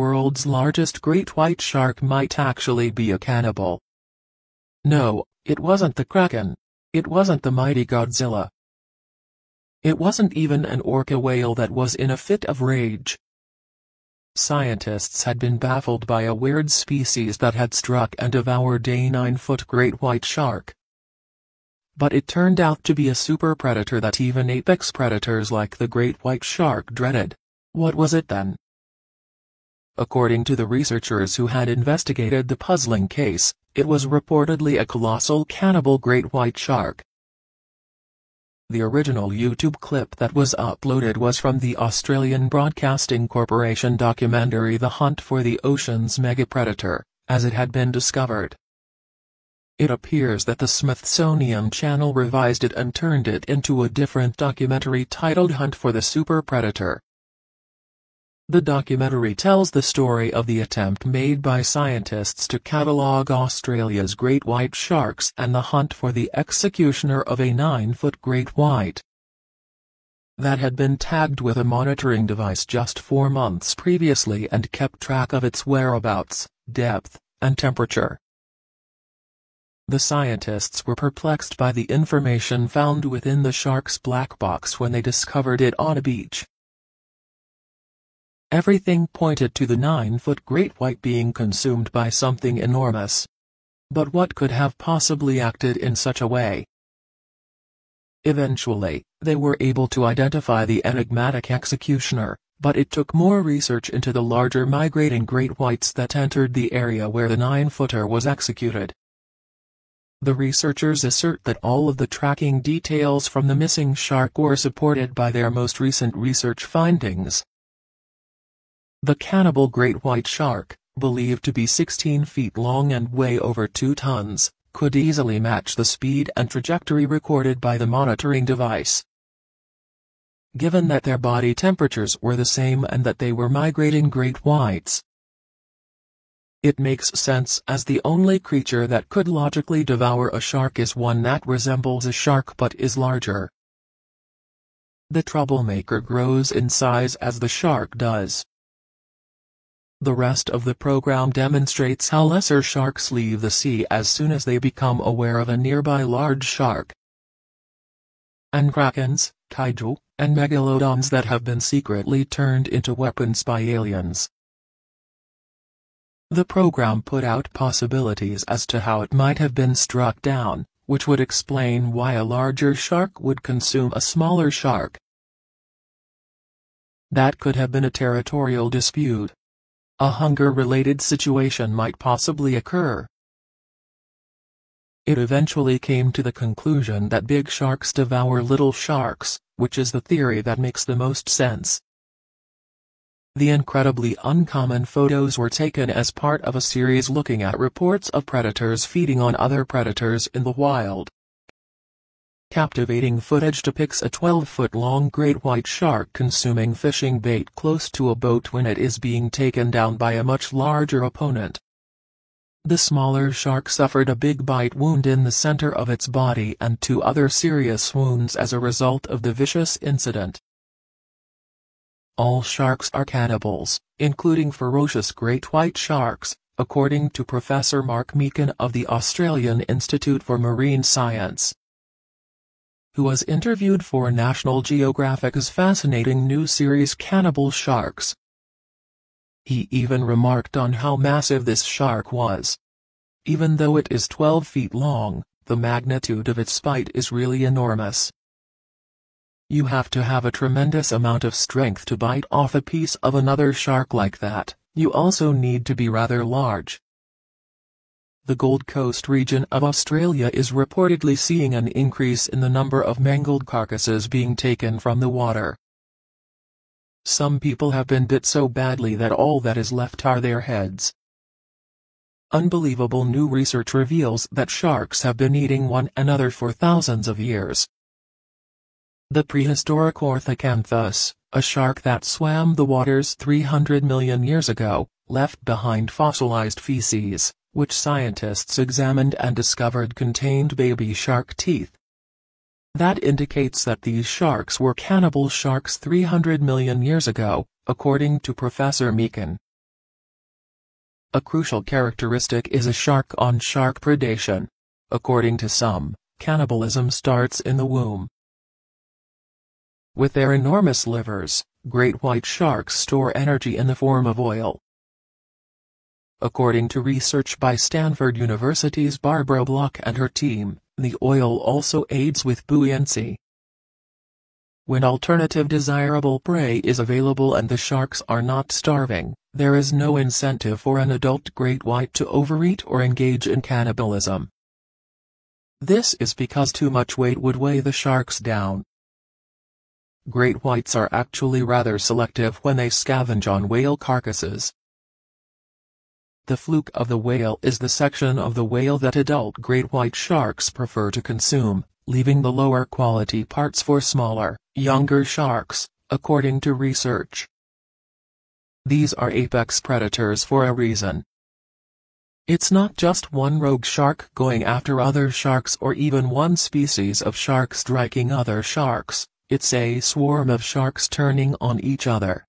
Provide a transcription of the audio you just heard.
world's largest great white shark might actually be a cannibal. No, it wasn't the Kraken. It wasn't the mighty Godzilla. It wasn't even an orca whale that was in a fit of rage. Scientists had been baffled by a weird species that had struck and devoured a 9-foot great white shark. But it turned out to be a super predator that even apex predators like the great white shark dreaded. What was it then? According to the researchers who had investigated the puzzling case, it was reportedly a colossal cannibal great white shark. The original YouTube clip that was uploaded was from the Australian Broadcasting Corporation documentary The Hunt for the Ocean's Megapredator, as it had been discovered. It appears that the Smithsonian Channel revised it and turned it into a different documentary titled Hunt for the Super Predator. The documentary tells the story of the attempt made by scientists to catalog Australia's great white sharks and the hunt for the executioner of a 9-foot great white that had been tagged with a monitoring device just 4 months previously and kept track of its whereabouts, depth, and temperature. The scientists were perplexed by the information found within the shark's black box when they discovered it on a beach. Everything pointed to the 9-foot great white being consumed by something enormous. But what could have possibly acted in such a way? Eventually, they were able to identify the enigmatic executioner, but it took more research into the larger migrating great whites that entered the area where the 9-footer was executed. The researchers assert that all of the tracking details from the missing shark were supported by their most recent research findings. The cannibal great white shark, believed to be 16 feet long and weigh over 2 tons, could easily match the speed and trajectory recorded by the monitoring device. Given that their body temperatures were the same and that they were migrating great whites, it makes sense as the only creature that could logically devour a shark is one that resembles a shark but is larger. The troublemaker grows in size as the shark does. The rest of the program demonstrates how lesser sharks leave the sea as soon as they become aware of a nearby large shark. And krakens, kaiju, and megalodons that have been secretly turned into weapons by aliens. The program put out possibilities as to how it might have been struck down, which would explain why a larger shark would consume a smaller shark. That could have been a territorial dispute. A hunger-related situation might possibly occur. It eventually came to the conclusion that big sharks devour little sharks, which is the theory that makes the most sense. The incredibly uncommon photos were taken as part of a series looking at reports of predators feeding on other predators in the wild. Captivating footage depicts a 12-foot-long great white shark consuming fishing bait close to a boat when it is being taken down by a much larger opponent. The smaller shark suffered a big bite wound in the center of its body and 2 other serious wounds as a result of the vicious incident. All sharks are cannibals, including ferocious great white sharks, according to Professor Mark Meakin of the Australian Institute for Marine Science, who was interviewed for National Geographic's fascinating new series Cannibal Sharks. He even remarked on how massive this shark was. Even though it is 12 feet long, the magnitude of its bite is really enormous. You have to have a tremendous amount of strength to bite off a piece of another shark like that. You also need to be rather large. The Gold Coast region of Australia is reportedly seeing an increase in the number of mangled carcasses being taken from the water. Some people have been bit so badly that all that is left are their heads. Unbelievable new research reveals that sharks have been eating one another for thousands of years. The prehistoric Orthocanthus, a shark that swam the waters 300 million years ago, left behind fossilized feces, which scientists examined and discovered contained baby shark teeth. That indicates that these sharks were cannibal sharks 300 million years ago, according to Professor Meakin. A crucial characteristic is a shark-on-shark predation. According to some, cannibalism starts in the womb. With their enormous livers, great white sharks store energy in the form of oil. According to research by Stanford University's Barbara Block and her team, the oil also aids with buoyancy. When alternative desirable prey is available and the sharks are not starving, there is no incentive for an adult great white to overeat or engage in cannibalism. This is because too much weight would weigh the sharks down. Great whites are actually rather selective when they scavenge on whale carcasses. The fluke of the whale is the section of the whale that adult great white sharks prefer to consume, leaving the lower quality parts for smaller, younger sharks, according to research. These are apex predators for a reason. It's not just one rogue shark going after other sharks or even one species of shark striking other sharks, it's a swarm of sharks turning on each other.